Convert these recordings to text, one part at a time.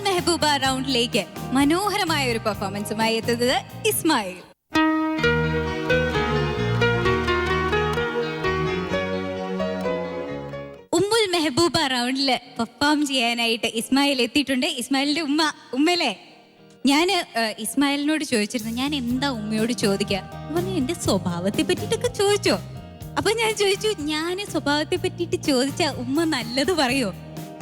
മെഹബൂബ റൗണ്ടിലേക്ക് മനോഹരമായ ഒരു പെർഫോമൻസുമായി എത്തുന്നത് ഇസ്മായിൽ. ഉമ്മുൽ മെഹബൂബ റൗണ്ടിൽ പെർഫോം ചെയ്യാനായിട്ട് ഇസ്മായിൽ എത്തിയിട്ടുണ്ട്. ഇസ്മായിലിന്റെ ഉമ്മല്ലേ? ഞാൻ ഇസ്മായിലിനോട് ചോദിച്ചിരുന്നു, ഞാൻ എന്താ ഉമ്മയോട് ചോദിക്കുക? പറഞ്ഞു എന്റെ സ്വഭാവത്തെ പറ്റിയിട്ടൊക്കെ ചോദിച്ചോ? അപ്പൊ ഞാൻ ചോദിച്ചു, ഞാൻ സ്വഭാവത്തെ പറ്റിയിട്ട് ചോദിച്ചാ ഉമ്മ നല്ലത് പറയോ?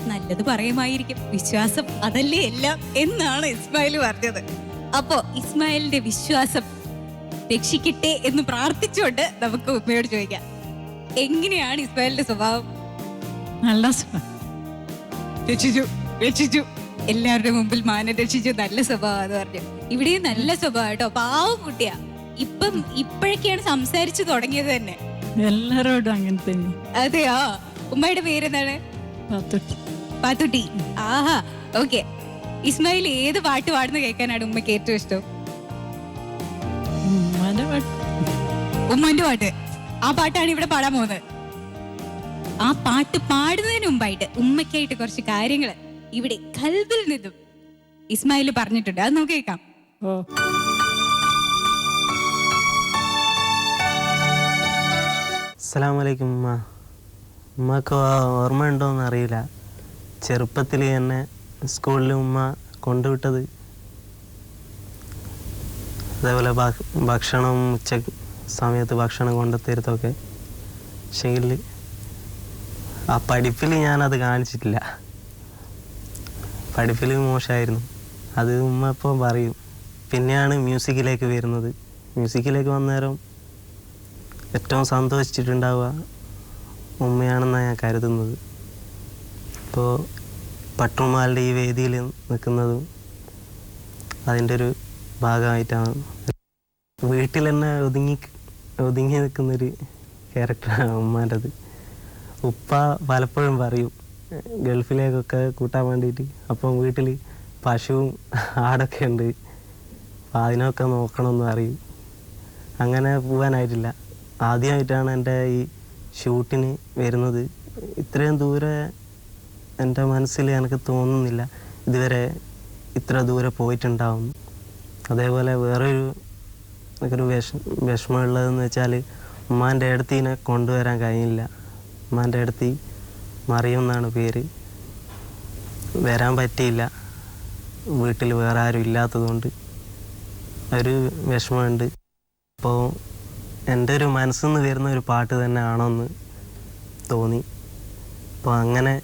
നല്ലത് പറയുമായിരിക്കും, വിശ്വാസം അതല്ലേ എല്ലാം എന്നാണ് ഇസ്മായിൽ പറഞ്ഞത്. അപ്പോ ഇസ്മായിലിന്റെ വിശ്വാസം രക്ഷിക്കട്ടെ എന്ന് പ്രാർത്ഥിച്ചുകൊണ്ട് നമുക്ക് ഉമ്മയോട് ചോദിക്കാം, എങ്ങനെയാണ് ഇസ്മായിലിന്റെ സ്വഭാവം? നല്ല രക്ഷിച്ചു എല്ലാവരുടെ മുമ്പിൽ മാനം രക്ഷിച്ചു, നല്ല സ്വഭാവം എന്ന് പറഞ്ഞു. ഇവിടെയും നല്ല സ്വഭാവം കേട്ടോ, പാവം കുട്ടിയാ. ഇപ്പോഴൊക്കെയാണ് സംസാരിച്ചു തുടങ്ങിയത് തന്നെ. എല്ലാരോടും അങ്ങനെ തന്നെ. അതെയോ? ഉമ്മയുടെ പേരെന്താണ്? പാത്തുട്ടി. ആഹാ, ഓക്കെ. ഇസ്മായിൽ ഏത് പാട്ട് പാടുന്ന കേൾക്കാനാണ് ഉമ്മയ്ക്ക് ഏറ്റവും ഇഷ്ടം? ഉമ്മന്റെ പാട്ട്. ആ പാട്ടാണ് ഇവിടെ പാടാൻ പോകുന്നത്. ആ പാട്ട് പാടുന്നതിന് മുമ്പായിട്ട് ഉമ്മയ്ക്കായിട്ട് കുറച്ച് കാര്യങ്ങൾ ഇവിടെ ഖൽബിൽ നിന്നും ഇസ്മായിൽ പറഞ്ഞിട്ടുണ്ട്, അത് നമുക്ക് കേൾക്കാം. അസ്സലാമലൈക്കും ഉമ്മ. ഉമ്മക്ക് ഓർമ്മയുണ്ടോയെന്ന് അറിയില്ല, ചെറുപ്പത്തിൽ എന്നെ സ്കൂളിൽ ഉമ്മ കൊണ്ടുവിട്ടത്. അതേപോലെ ഭക്ഷണം ഉച്ച സമയത്ത് ഭക്ഷണം കൊണ്ടുത്തരുത്തൊക്കെ. പക്ഷേങ്കിൽ ആ പഠിപ്പിൽ ഞാനത് കാണിച്ചിട്ടില്ല. പഠിപ്പിൽ മോശമായിരുന്നു, അത് ഉമ്മ ഇപ്പോൾ പറയും. പിന്നെയാണ് മ്യൂസിക്കിലേക്ക് വരുന്നത്. മ്യൂസിക്കിലേക്ക് വന്നേരം ഏറ്റവും സന്തോഷിച്ചിട്ടുണ്ടാവുക ഉമ്മയാണെന്നാണ് ഞാൻ കരുതുന്നത്. ഇപ്പോൾ പട്ടുമാലിൻ്റെ ഈ വേദിയിൽ നിൽക്കുന്നതും അതിൻ്റെ ഒരു ഭാഗമായിട്ടാണ്. വീട്ടിൽ തന്നെ ഒതുങ്ങി നിൽക്കുന്നൊരു ക്യാരക്ടറാണ് ഉമ്മാൻ്റെത്. ഉപ്പ പലപ്പോഴും പറയും ഗൾഫിലേക്കൊക്കെ കൂട്ടാൻ വേണ്ടിയിട്ട്, അപ്പം വീട്ടിൽ പശുവും ആടൊക്കെ ഉണ്ട്, അപ്പം അതിനൊക്കെ നോക്കണമെന്ന് അറിയും. അങ്ങനെ പോകാനായിട്ടില്ല. ആദ്യമായിട്ടാണ് എൻ്റെ ഈ ഷൂട്ടിന് വരുന്നത്. ഇത്രയും ദൂരെ എൻ്റെ മനസ്സിൽ എനിക്ക് തോന്നുന്നില്ല ഇതുവരെ ഇത്ര ദൂരെ പോയിട്ടുണ്ടാവും. അതേപോലെ വേറൊരു വിഷമമുള്ളതെന്ന് വെച്ചാൽ ഉമ്മാൻ്റെ അടുത്തിനെ കൊണ്ടുവരാൻ കഴിഞ്ഞില്ല. ഉമ്മാൻ്റെ അടുത്ത് മറിയം എന്നാണ് പേര്. വരാൻ പറ്റിയില്ല, വീട്ടിൽ വേറെ ആരും ഇല്ലാത്തതുകൊണ്ട് ഒരു വിഷമമുണ്ട്. അപ്പോൾ എൻ്റെ ഒരു മനസ്സിൽ നിന്ന് വരുന്ന ഒരു പാട്ട് തന്നെ ആണോയെന്ന് തോന്നി. അപ്പോൾ അങ്ങനെ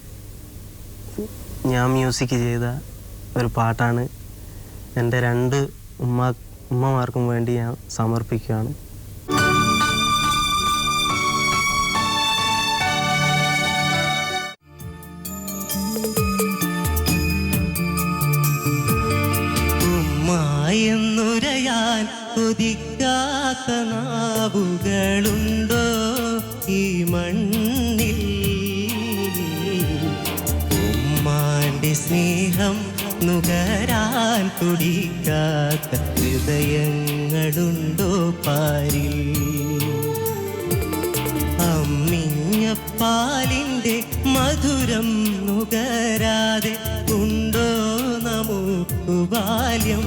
ഞാൻ മ്യൂസിക് ചെയ്ത ഒരു പാട്ടാണ് എൻ്റെ രണ്ട് ഉമ്മമാർക്കും വേണ്ടി ഞാൻ സമർപ്പിക്കുകയാണ്. എന്നുരയാൻ കൊതിക്കാത്ത നാവുകളുണ്ടോ ഈ മണ്ണിൽ? ഉമ്മാന്റെ സ്നേഹം നുകരാൻ തുടിക്കാത്ത ഹൃദയങ്ങളുണ്ടോ പാരിൽ? അമ്മിഞ്ഞപ്പാലിൻ്റെ മധുരം നുകരാതെ ഉണ്ടോ നമുക്ക് ബാല്യം?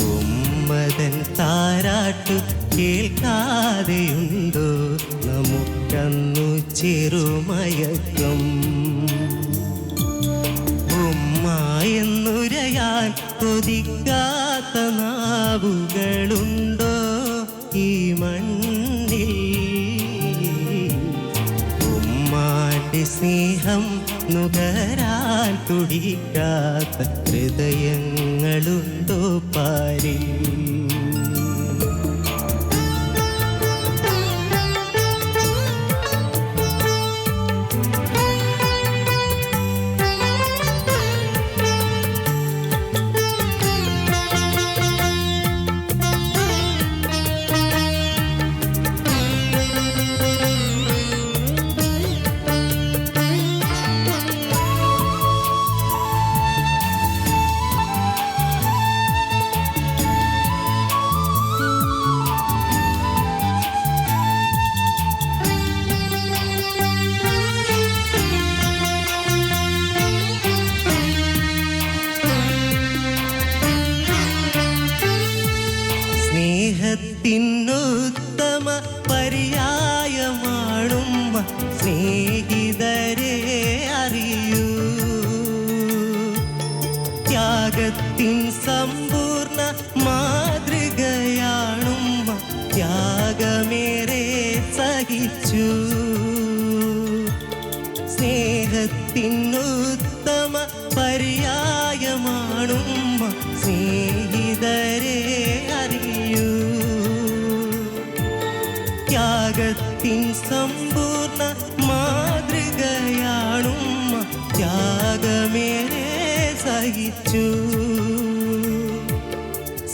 ഉമ്മതൻ താരാട്ടു കേൾക്കാതെയുണ്ടോ നമുക്കന്നു ചെറുമയക്കം? ഉമ്മ എന്നുരയാൻ കൊതിക്കാത്ത നാവുകളുണ്ടോ ഈ മണ്ണിൽ? ഉമ്മാന്റെ സ്നേഹം നുകരാൻ തുടിക്കാത്ത ഹൃദയങ്ങളുണ്ടോ പാരിൽ? സ്നേഹത്തിനുത്തമ പര്യായമാണുമ്മ സ്നേഹിതരെ അറിയൂ ത്യാഗത്തിൻ സമ്പൂർണ്ണ മാതൃകയാണുമ്മ ത്യാഗമേറെ സഹിച്ചു സ്നേഹത്തിനുത്തമ പര്യായമാണുമ്മ സ്നേഹിതരെ അറിയൂ ത്യാഗത്തിൻ സമ്പൂർണ്ണ മാതൃകയാണുമ്മ ത്യാഗമേറെ സഹിച്ചു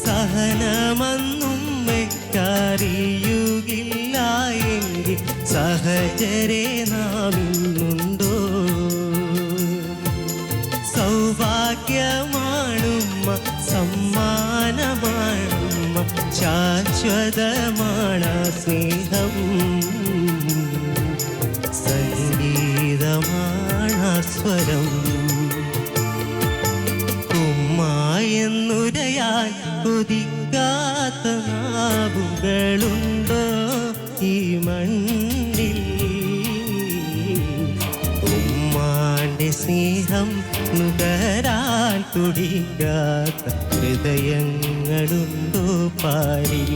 സഹനമന്നുമ്മയ്ക്കറിയുകില്ല എങ്കിൽ സഹചരെ നാം ഇന്നുണ്ടോ സൗഭാഗ്യമാണുമ്മ സമ്മാനമാണുമ്മ ശാശ്വതമാണ് സ്നേഹം സംഗീതമാണ് സ്വരം ഉമ്മ എന്നുരയാൻ കൊതിക്കാത്ത നാവുകളുണ്ടോ ഈ മണ്ണിൽ ഉമ്മാന്റെ സ്നേഹം നുകരാൻ തുടിക്കാത്ത ഹൃദയങ്ങളുണ്ടോ പാരിൽ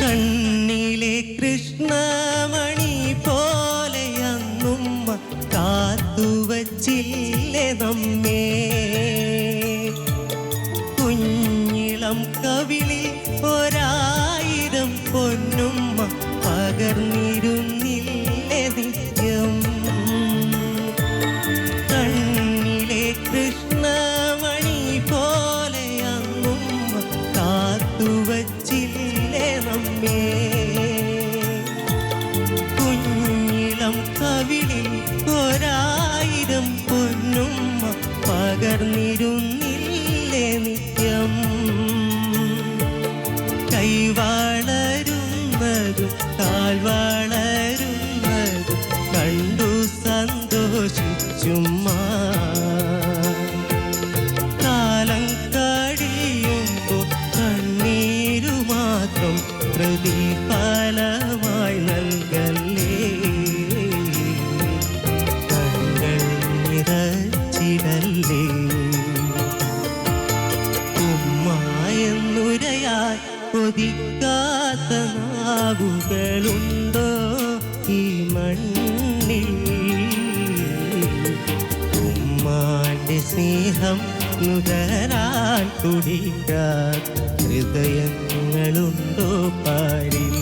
കണ്ണിലെ കൃഷ്ണമണി പോലെയന്നുമ്മ കാത്തുവച്ചില്ലേ നമ്മെ കുഞ്ഞിളം കവിളിൽ 1000 പൊന്നുമ്മ പകർന്നിരുന്നില്ലേ നിത്യം കണ്ണിലെ കൃഷ്ണമണി പോലെയന്നുമ്മ കാത്തുവച്ചില്ലേ നമ്മെ കുഞ്ഞിളം കവിളിൽ 1000 പൊന്നുമ്മ പകർന്നിരുന്നില്ലേ നിത്യം കൈ വളരുന്നതും കാൽ വളരുന്നതും കണ്ടു സന്തോഷിച്ചുമ്മ കാലം കഴിയുമ്പോൾ കണ്ണീരു മാത്രം പ്രതിഫലമായി നൽകല്ലേ കണ്ണുകൾ നിറച്ചിടല്ലേ ഉമ്മ എന്നുരയായി കൊതിക്കാത്ത നാവുകളുണ്ടോ ഈ മണ്ണിൽ ഉമ്മാന്റെ സ്നേഹം നുകരാൻ തുടിക്കാത്ത ഹൃദയങ്ങളുണ്ടോ പാരിൽ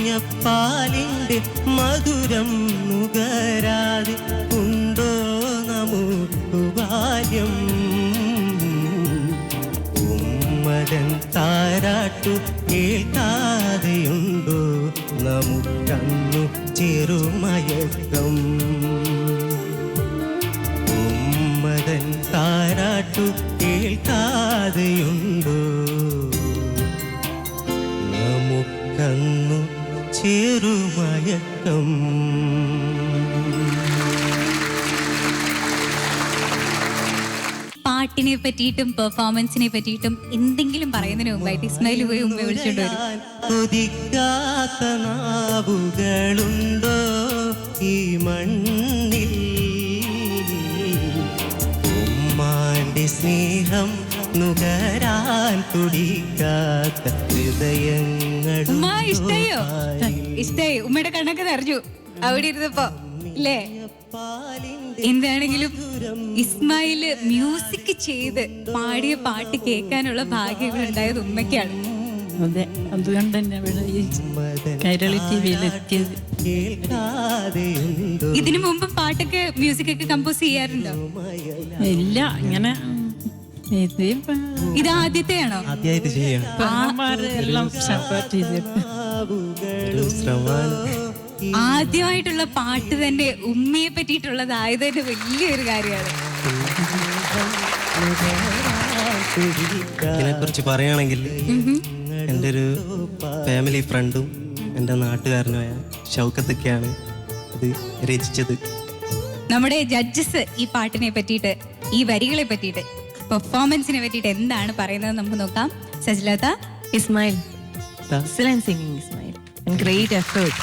അമ്മിഞ്ഞപ്പാലിൻ്റെ മധുരം നുകരാതെ ഉണ്ടോ നമുക്കു ബാല്യം ഉമ്മതൻ താരാട്ടു കേൾക്കാതെയുണ്ടോ നമുക്കന്നു ചെറുമയക്കം ഉമ്മതൻ താരാട്ടു കേൾക്കാതെയുണ്ടോ നമുക്കന്നു ചെറുമയക്കം പാട്ടിനെ പറ്റിയിട്ടും പെർഫോമൻസിനെ പറ്റിയിട്ടും എന്തെങ്കിലും പറയുന്നതിന് മുമ്പായിട്ട് ഇസ്മായിൽ പോയി ഉമ്മ വിളിച്ചോണ്ട് വരും. കൊതിക്കാത്ത നാവുകളുണ്ടോ ഈ മണ്ണിൽ ഉമ്മാന്റെ സ്നേഹം നുകരാൻ തുടിക്കാത്ത ഹൃദയങ്ങളും ഉമ്മ ഇഷ്ടായോ? ഇഷ്ടായി. ഉമ്മയുടെ കണ്ണൊക്കെ നിറഞ്ഞു അവിടെ ഇരുന്നപ്പോ ഇല്ലേ? എന്താണെങ്കിലും ഇസ്മായിൽ മ്യൂസിക് ചെയ്ത് പാടിയ പാട്ട് കേൾക്കാനുള്ള ഭാഗ്യങ്ങൾ ഉണ്ടായത് ഉമ്മയ്ക്കാണ്. അതെ, അതുകൊണ്ട് തന്നെ ഇവിടെ ഈ കൈരളി TV-യിൽ എത്തിയത്. ഇതിനു മുമ്പ് പാട്ടൊക്കെ മ്യൂസിക് ഒക്കെ കമ്പോസ് ചെയ്യാറുണ്ടോ? ഇല്ല, ഇങ്ങനെ ഇത് ആദ്യത്തെയാണോ? ആദ്യമായിട്ട് ചെയ്യണം. എല്ലാം സപ്പോർട്ട് ചെയ്തിട്ട് ആദ്യമായിട്ടുള്ള പാട്ട് തന്നെ ഉമ്മയെ പറ്റിയിട്ടുള്ളതായത് തന്നെ വലിയൊരു കാര്യമാണ്. ഇതിനെക്കുറിച്ച് പറയുകയാണെങ്കിൽ എൻ്റെ ഒരു ഫാമിലി ഫ്രണ്ടും എൻ്റെ നാട്ടുകാരനുമായ ഷൗക്കത്തൊക്കെയാണ് ഇത് രചിച്ചത്. നമ്മുടെ ജഡ്ജസ് ഈ പാട്ടിനെ പറ്റിയിട്ട്, ഈ വരികളെ പറ്റിയിട്ട്, പെർഫോമൻസിനെ പറ്റിയിട്ട് എന്താണ് പറയുന്നത് നമുക്ക് നോക്കാം. സജ്ലത. Ismail, excellent singing Ismail, and great effort.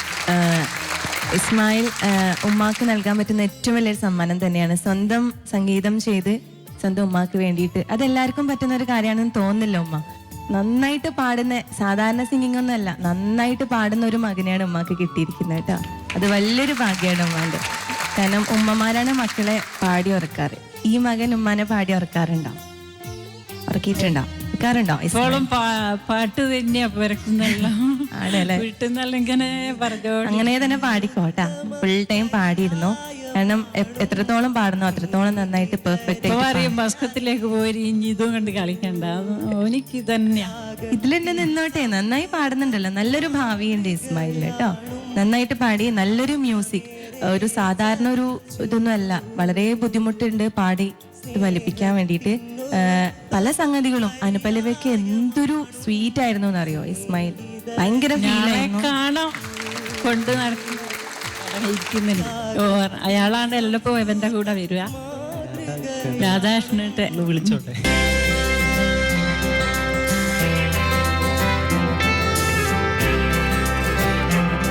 Ismail ഉമ്മാക്ക് നൽകാൻ പറ്റുന്ന ഏറ്റവും വലിയൊരു സമ്മാനം തന്നെയാണ്. സ്വന്തം സംഗീതം ചെയ്ത് സ്വന്തം ഉമ്മാക്ക് വേണ്ടിയിട്ട്. അതെല്ലാവർക്കും പറ്റുന്ന ഒരു കാര്യമാണെന്ന് തോന്നുന്നില്ല. ഉമ്മ നന്നായിട്ട് പാടുന്ന, സാധാരണ സിംഗിങ് ഒന്നും അല്ല, നന്നായിട്ട് പാടുന്ന ഒരു മകനെയാണ് ഉമ്മാക്ക് കിട്ടിയിരിക്കുന്നത് കേട്ടോ. അത് വലിയൊരു ഭാഗ്യമാണ് ഉമ്മാൻ്റെ. കാരണം ഉമ്മമാരാണ് മക്കളെ പാടി ഉറക്കാറ്. ഈ മകൻ ഉമ്മാനെ പാടി ഉറക്കാറുണ്ടോ? ഉറക്കിയിട്ടുണ്ടോ? ഉറക്കാറുണ്ടോ? ഇപ്പോഴും പാട്ട് തന്നെയാ പിറക്കുന്നല്ലോ. ആണല്ലേ? വീട്ടിൽ നിന്നല്ല ഇങ്ങനെ പറഞ്ഞോ, അങ്ങനെ തന്നെ പാടിക്കോട്ടാ. Full time പാടിയിരുന്നു. കാരണം എത്രത്തോളം പാടുന്നു അത്രത്തോളം നന്നായിട്ട് പെർഫെക്റ്റ് പറയും ഭസ്കത്തിലേക്ക് പോയി ഇനി ഇതും കണ്ട് കളിക്കണ്ട, എനിക്ക് തന്നെയാ. ഇതിലെന്നെ നിന്നോട്ടെ. നന്നായി പാടുന്നുണ്ടല്ലോ, നല്ലൊരു ഭാവിയുണ്ട് ഇസ്മായിലിന് കേട്ടോ. നന്നായിട്ട് പാടി, നല്ലൊരു മ്യൂസിക്. ഒരു സാധാരണ ഒരു ഇതൊന്നും അല്ല, വളരെ ബുദ്ധിമുട്ടുണ്ട് പാടി ഇത് ഫലിപ്പിക്കാൻ വേണ്ടിയിട്ട്. പല സംഗതികളും അനുപല്ലവിയൊക്കെ എന്തൊരു സ്വീറ്റ് ആയിരുന്നു എന്നറിയോ ഇസ്മായിൽ. ഭയങ്കര കാണാം കൊണ്ട് നടക്കുന്നില്ല. അയാളാണ് എല്ലപ്പോ ഇവന്റെ കൂടെ വരിക. രാധാകൃഷ്ണന്റെ വിളിച്ചോട്ടെ.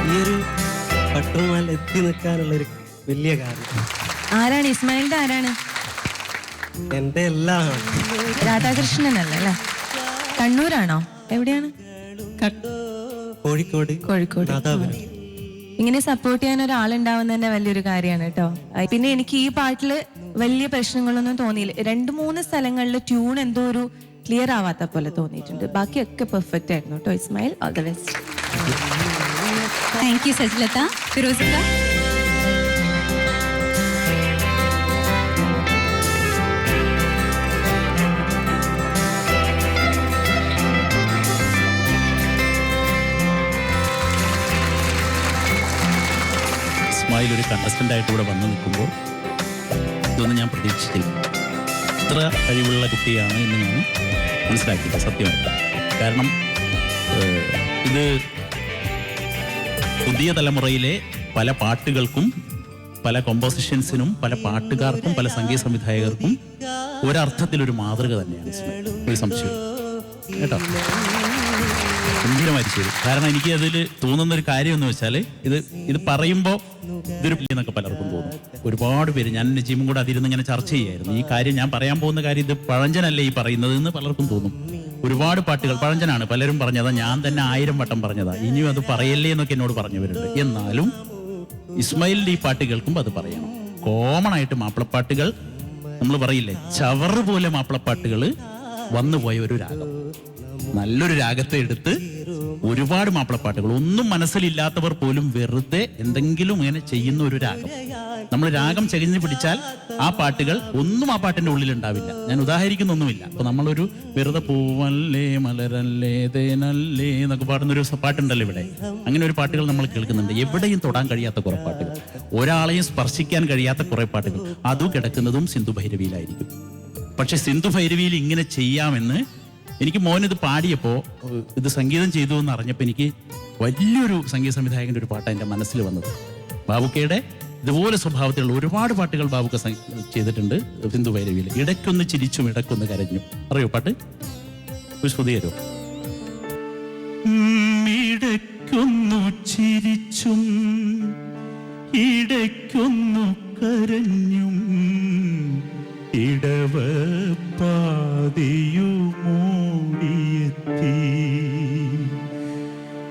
ഈ ഒരു പട്ടുമാല എത്തി നിൽക്കാനുള്ളൊരു വലിയ കാര്യം ആരാണ്? ഇസ്മായിലിന്റെ ആരാണ്? എൻ്റെ എല്ലാം രാധാകൃഷ്ണനല്ല അല്ലേ? കണ്ണൂരാണോ? എവിടെയാണ്? കോഴിക്കോട്. കോഴിക്കോട്. നാദാപുരം. ഇങ്ങനെ സപ്പോർട്ട് ചെയ്യാൻ ഒരാളുണ്ടാവുന്ന തന്നെ വലിയൊരു കാര്യമാണ് കേട്ടോ. പിന്നെ എനിക്ക് ഈ പാട്ടില് വലിയ പ്രശ്നങ്ങളൊന്നും തോന്നിയില്ല. 2-3 സ്ഥലങ്ങളിൽ ട്യൂൺ എന്തോ ഒരു ക്ലിയർ ആവാത്ത പോലെ തോന്നിയിട്ടുണ്ട്. ബാക്കിയൊക്കെ പെർഫെക്റ്റ് ആയിരുന്നു കേട്ടോ. Ismail, all the best. Thank you Sajlatha. ഫിറോസിക. ഇസ്മായിൽ ഒരു കണ്ടസ്റ്റൻ്റ് ആയിട്ട് ഇവിടെ വന്നു നിൽക്കുമ്പോൾ ഇതൊന്നും ഞാൻ പ്രതീക്ഷിച്ചില്ല. ഇത്ര കഴിവുള്ള കുട്ടിയാണ് എന്ന് ഞാൻ മനസ്സിലാക്കിയില്ല സത്യമായിട്ട്. കാരണം ഇത് പുതിയ തലമുറയിലെ പല പാട്ടുകൾക്കും പല കോമ്പോസിഷൻസിനും പല പാട്ടുകാർക്കും പല സംഗീത സംവിധായകർക്കും ഒരർത്ഥത്തിലൊരു മാതൃക തന്നെയാണ് ഇസ്മായിൽ. ഒരു സംശയം കേട്ടോ. ഗംഭീരമായി ചെയ്തു. കാരണം എനിക്ക് അതിൽ തോന്നുന്ന ഒരു കാര്യം എന്ന് വെച്ചാൽ ഇത് പറയുമ്പോൾ ഇതൊരു എന്നൊക്കെ പലർക്കും തോന്നും. ഒരുപാട് പേര്, ഞാൻ നജീമും കൂടെ അതിരുന്ന് ഇങ്ങനെ ചർച്ച ചെയ്യായിരുന്നു ഈ കാര്യം. ഞാൻ പറയാൻ പോകുന്ന കാര്യം ഇത് പഴഞ്ചനല്ലേ ഈ പറയുന്നത് എന്ന് പലർക്കും തോന്നും. ഒരുപാട് പാട്ടുകൾ പഴഞ്ചനാണ്, പലരും പറഞ്ഞതാ, ഞാൻ തന്നെ 1000 വട്ടം പറഞ്ഞതാ, ഇനിയും അത് പറയല്ലേ എന്നൊക്കെ എന്നോട് പറഞ്ഞവരുണ്ട്. എന്നാലും ഇസ്മായിലിന്റെ ഈ പാട്ട് കേൾക്കുമ്പോൾ അത് പറയണം. കോമൺ ആയിട്ട് മാപ്പിളപ്പാട്ടുകൾ നമ്മൾ പറയില്ലേ, ചവറ് പോലെ മാപ്പിളപ്പാട്ടുകൾ വന്നുപോയ ഒരു രാഗം, നല്ലൊരു രാഗത്തെ എടുത്ത് ഒരുപാട് മാപ്പിളപ്പാട്ടുകൾ ഒന്നും മനസ്സിലില്ലാത്തവർ പോലും വെറുതെ എന്തെങ്കിലും ഇങ്ങനെ ചെയ്യുന്ന ഒരു രാഗം. നമ്മൾ രാഗം ചകിഞ്ഞ് പിടിച്ചാൽ ആ പാട്ടുകൾ ഒന്നും ആ പാട്ടിന്റെ ഉള്ളിൽ ഉണ്ടാവില്ല. ഞാൻ ഉദാഹരിക്കുന്നൊന്നുമില്ല. അപ്പൊ നമ്മളൊരു വെറുതെ പൂവല്ലേ മലരല്ലേ തേനല്ലേ എന്നൊക്കെ പാടുന്നൊരു പാട്ടുണ്ടല്ലോ ഇവിടെ. അങ്ങനെ ഒരു പാട്ടുകൾ നമ്മൾ കേൾക്കുന്നുണ്ട്. എവിടെയും തൊടാൻ കഴിയാത്ത കുറെ പാട്ടുകൾ, ഒരാളെയും സ്പർശിക്കാൻ കഴിയാത്ത കുറെ പാട്ടുകൾ, അതും കിടക്കുന്നതും സിന്ധു ഭൈരവിയിലായിരിക്കും. പക്ഷെ സിന്ധു ഭൈരവിയിൽ ഇങ്ങനെ ചെയ്യാമെന്ന് എനിക്ക് മോനിത് പാടിയപ്പോൾ, ഇത് സംഗീതം ചെയ്തു എന്ന് അറിഞ്ഞപ്പോൾ എനിക്ക് വലിയൊരു സംഗീത സംവിധായകൻ്റെ ഒരു പാട്ടാണ് എൻ്റെ മനസ്സിൽ വന്നത്. ബാബുക്കയുടെ ഇതുപോലെ സ്വഭാവത്തിലുള്ള ഒരുപാട് പാട്ടുകൾ ബാബുക്ക ചെയ്തിട്ടുണ്ട് സിന്ധു ഭൈരവിയിൽ. ഇടയ്ക്കൊന്ന് ചിരിച്ചും ഇടയ്ക്കൊന്ന് കരഞ്ഞും. അറിയോ പാട്ട്? ഒരു ശ്രുതി തരുമോ? ഇടയ്ക്കൊന്നു ചിരിച്ചും ഇടയ്ക്കൊന്നു കരഞ്ഞും ഇടവപ്പാതിയുമൂടിയെത്തി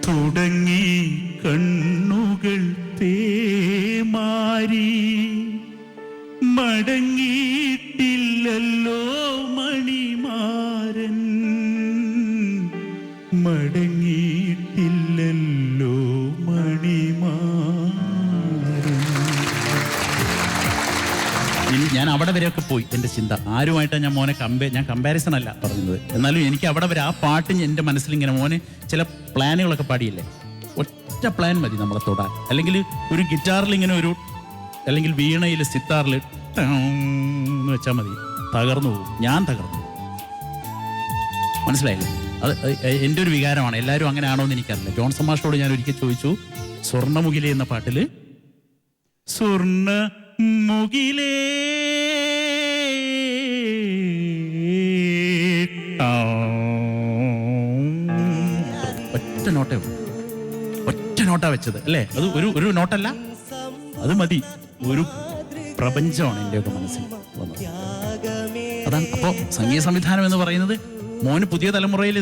തുടങ്ങി കണ്ണുകൾ തേമാരി മടങ്ങിയിട്ടില്ലല്ലോ മണിമാരൻ, മടങ്ങിയിട്ടില്ലല്ലോ മണിമാരൻ. ഞാൻ അവിടെ വരെയൊക്കെ പോയി. എൻ്റെ ചിന്ത ആരുമായിട്ടാണ് ഞാൻ മോനെ ഞാൻ കമ്പാരിസൺ അല്ല പറയുന്നത്, എന്നാലും എനിക്ക് അവിടെ വരെ ആ പാട്ട് എൻ്റെ മനസ്സിൽ ഇങ്ങനെ മോനെ ചില പ്ലാനുകളൊക്കെ പാടിയില്ലേ, ഒറ്റ പ്ലാൻ മതി നമ്മളെ തൊടാൻ. അല്ലെങ്കിൽ ഒരു ഗിറ്റാറിൽ ഇങ്ങനെ ഒരു, അല്ലെങ്കിൽ വീണയിൽ സിത്താറിൽ എന്ന് വെച്ചാൽ മതി, തകർന്നു പോകും. ഞാൻ തകർന്നു, മനസ്സിലായില്ലേ? അത് എൻ്റെ ഒരു വികാരമാണ്. എല്ലാവരും അങ്ങനെ ആണോ എന്ന് എനിക്കറിയില്ല. ജോൺസൺ മാസ്റ്ററോട് ഞാൻ ഒരിക്കൽ ചോദിച്ചു, സ്വർണ്ണമുകിലേ എന്ന പാട്ടിൽ സ്വർണ്ണമുകിലേ ഒറ്റ നോട്ടേ ഉള്ളൂ, ഒറ്റ നോട്ടാ വെച്ചത് അല്ലേ? അത് ഒരു നോട്ടല്ല, അത് മതി. ഒരു പ്രപഞ്ചമാണ് എൻ്റെയൊക്കെ മനസ്സിൽ വന്നത്. അതാണ്. അപ്പോൾ സംഗീത സംവിധാനം എന്ന് പറയുന്നത് മോന് പുതിയ തലമുറയിൽ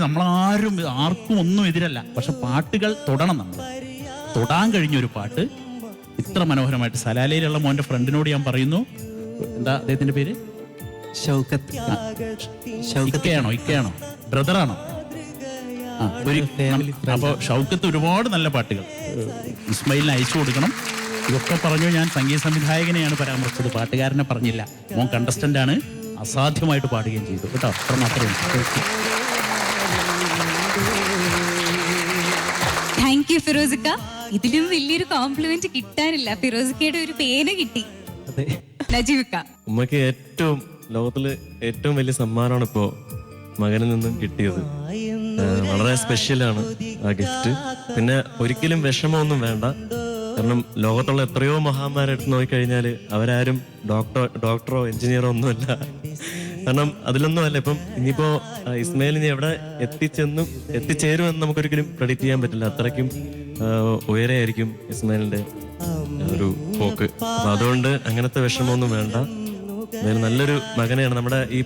ആർക്കും ഒന്നും എതിരല്ല. പക്ഷെ പാട്ടുകൾ തൊടണം. നമ്മൾ തൊടാൻ കഴിഞ്ഞൊരു പാട്ട് ഇത്ര മനോഹരമായിട്ട്. സലാലയിലുള്ള മോൻ്റെ ഫ്രണ്ടിനോട് ഞാൻ പറയുന്നു, എന്താ അദ്ദേഹത്തിന്റെ പേര്? ഇക്കയാണോ ബ്രദറാണോ? അപ്പോൾ ഷൗക്കത്ത് ഒരുപാട് നല്ല പാട്ടുകൾ ഇസ്മായിലിന് അയച്ചു കൊടുക്കണം. ഇതൊക്കെ പറഞ്ഞു. ഞാൻ സംഗീത സംവിധായകനെയാണ് പരാമർശിച്ചത്, പാട്ടുകാരനെ പറഞ്ഞില്ല. മോൻ കണ്ടസ്റ്റന്റ് ആണ്, അസാധ്യമായിട്ട് പാടുകയും ചെയ്തു കേട്ടോ. അത്ര മാത്രമേ. താങ്ക് യു ഫിറോസിക്ക. ഇതിലും വലിയൊരു കോംപ്ലിമെന്റ് കിട്ടാനില്ല. ഫിറോസിക്കയുടെ ഒരു പേന കിട്ടി. നജീബിക്ക, ഉമ്മക്ക് ലോകത്തില് ഏറ്റവും വലിയ സമ്മാനമാണ് ഇപ്പോ മകനിൽ നിന്നും കിട്ടിയത്. വളരെ സ്പെഷ്യലാണ് ആ ഗിഫ്റ്റ്. പിന്നെ ഒരിക്കലും വിഷമമൊന്നും വേണ്ട. കാരണം ലോകത്തുള്ള എത്രയോ മഹാന്മാരെടുത്ത് നോക്കിക്കഴിഞ്ഞാൽ അവരാരും ഡോക്ടറോ എഞ്ചിനീയറോ ഒന്നുമല്ല. കാരണം അതിലൊന്നുമല്ല. ഇപ്പം ഇനിയിപ്പോ ഇസ്മായിൽ ഇനി എവിടെ എത്തിച്ചേരുമെന്ന് നമുക്കൊരിക്കലും പ്രെഡിക്റ്റ് ചെയ്യാൻ പറ്റില്ല. അത്രയ്ക്കും ഉയരെ ആയിരിക്കും ഇസ്മായിലിന്റെ ഒരു പോക്ക്. അപ്പൊ അതുകൊണ്ട് അങ്ങനത്തെ വിഷമമൊന്നും വേണ്ട. നല്ലൊരു മകനെയാണ്. നമ്മുടെ ഈ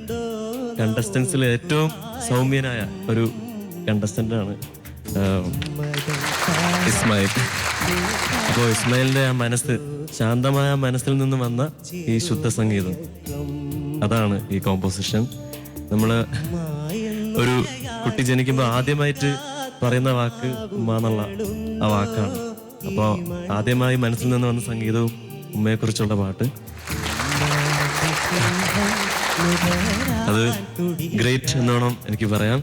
കണ്ടസ്റ്റൻസിൽ ഏറ്റവും സൗമ്യനായ ഒരു കണ്ടസ്റ്റന്റാണ് ഇസ്മായിൽ. അപ്പോൾ ഇസ്മായിലിന്റെ ആ മനസ്സ്, ശാന്തമായ മനസ്സിൽ നിന്ന് വന്ന ഈ ശുദ്ധ സംഗീതം, അതാണ് ഈ കോമ്പോസിഷൻ. നമ്മള് ഒരു കുട്ടി ജനിക്കുമ്പോൾ ആദ്യമായിട്ട് പറയുന്ന വാക്ക് ഉമ്മ എന്നുള്ള ആ വാക്കാണ്. അപ്പോൾ ആദ്യമായി മനസ്സിൽ നിന്ന് വന്ന സംഗീതവും ഉമ്മയെക്കുറിച്ചുള്ള പാട്ട്, അത് ഗ്രേറ്റ് എന്ന് വേണം എനിക്ക് പറയാം.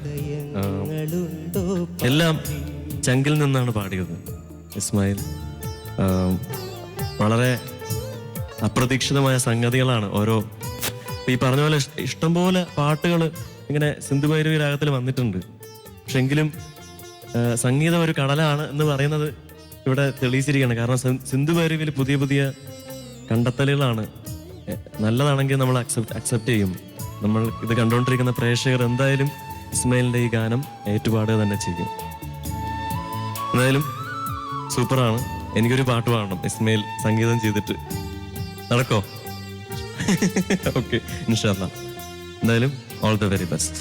എല്ലാം ചങ്കിൽ നിന്നാണ് പാടിയത് ഇസ്മായിൽ. വളരെ അപ്രതീക്ഷിതമായ സംഗതികളാണ് ഓരോ. ഈ പറഞ്ഞ പോലെ ഇഷ്ടംപോലെ പാട്ടുകൾ ഇങ്ങനെ സിന്ധു ഭൈരവി രാഗത്തിൽ വന്നിട്ടുണ്ട്. പക്ഷെ എങ്കിലും സംഗീതം ഒരു കടലാണ് എന്ന് പറയുന്നത് ഇവിടെ തെളിയിച്ചിരിക്കുകയാണ്. കാരണം സിന്ധു ഭൈരവിയിൽ പുതിയ പുതിയ കണ്ടെത്തലുകളാണ്. നല്ലതാണെങ്കിൽ നമ്മൾ അക്സെപ്റ്റ് ചെയ്യും. നമ്മൾ ഇത് കണ്ടുകൊണ്ടിരിക്കുന്ന പ്രേക്ഷകർ എന്തായാലും ഇസ്മായിലിന്റെ ഈ ഗാനം ഏറ്റുപാടുക തന്നെ ചെയ്യും. എന്തായാലും സൂപ്പറാണ്. എനിക്കൊരു പാട്ട് പാടണം ഇസ്മായിൽ സംഗീതം ചെയ്തിട്ട്. നടക്കോ? ഓക്കെ, ഇൻഷാ അല്ലാ. എന്തായാലും ഓൾ ദ വെരി ബെസ്റ്റ്.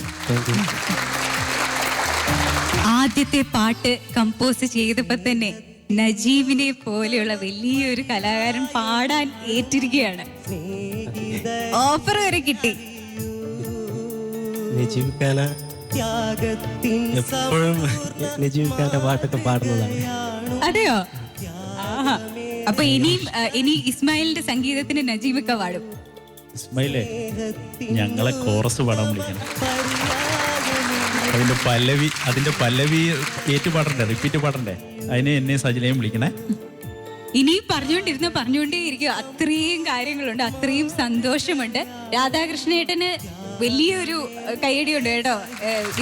ആദ്യത്തെ പാട്ട് കമ്പോസ് ചെയ്തപ്പോ തന്നെ നജീബിനെ പോലെയുള്ള വലിയൊരു കലാകാരൻ പാടാൻ ഏറ്റിരിക്കുകയാണ്. ഓഫർ വരെ കിട്ടി. എപ്പോഴും നജീബിക്കാന്റെ പാട്ടൊക്കെ പാടുന്നതാണ്. അതെയോ? ആഹാ. അപ്പൊ ഇനി ഇസ്മായിലിന്റെ സംഗീതത്തിന് നജീബിക്ക പാടും. ഇസ്മായിലേ, ഞങ്ങളെ കോറസ് പാടാൻ വിളിക്കണം. അതിന്റെ പല്ലവി ഏറ്റു പാടണ്ടേ, റിപ്പീറ്റ് പാടണ്ടേ? അതിനെ എന്നെ സജിലയും വിളിക്കണേ. ഇനി പറഞ്ഞുകൊണ്ടേയിരിക്കും. അത്രയും കാര്യങ്ങളുണ്ട്, അത്രയും സന്തോഷമുണ്ട്. രാധാകൃഷ്ണേട്ടന് വലിയൊരു കയ്യടിയുണ്ട് കേട്ടോ,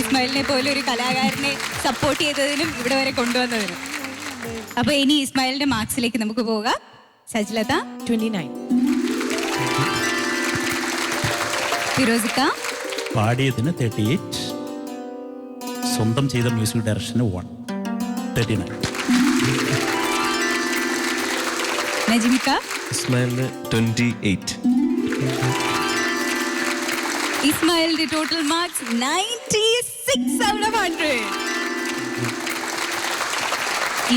ഇസ്മായിലിനെ പോലെ ഒരു കലാകാരനെ സപ്പോർട്ട് ചെയ്തതിനും ഇവിടെ വരെ കൊണ്ടുവന്നതിനും. അപ്പൊ ഇനി ഇസ്മായിലിന്റെ മാർക്സിലേക്ക് നമുക്ക് പോകാം. സജിലത 29. ഫിറോസിക്ക പാടിയതിന് 38, സ്വന്തം ചെയ്ത മ്യൂസിക് ഡയറക്ഷന് 39. നജിമിക്ക ഇസ്മായിലിന് 28. ഇസ്മായിലിന്റെ ടോട്ടൽ മാർക്സ് 96/100.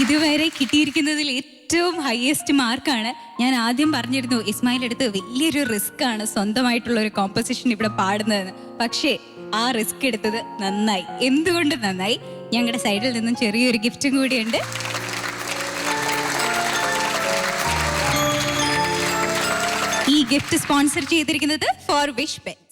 ഇതുവരെ കിട്ടിയിരിക്കുന്നതിൽ ഏറ്റവും ഹയസ്റ്റ് മാർക്കാണ് ഞാൻ ആദ്യം പറഞ്ഞിരുന്നു ഇസ്മായിൽ എടുത്ത് വലിയൊരു റിസ്ക് ആണ് സ്വന്തമായിട്ടുള്ള ഒരു കോമ്പസിഷൻ ഇവിടെ പാടുന്നതെന്ന്. പക്ഷേ ആ റിസ്ക് എടുത്തത് നന്നായി. എന്തുകൊണ്ട് നന്നായി? ഞങ്ങളുടെ സൈഡിൽ നിന്നും ചെറിയൊരു ഗിഫ്റ്റും കൂടിയുണ്ട്. ഈ ഗിഫ്റ്റ് സ്പോൺസർ ചെയ്തിരിക്കുന്നത് ഫോർ വിഷ് ബെറ്റ്.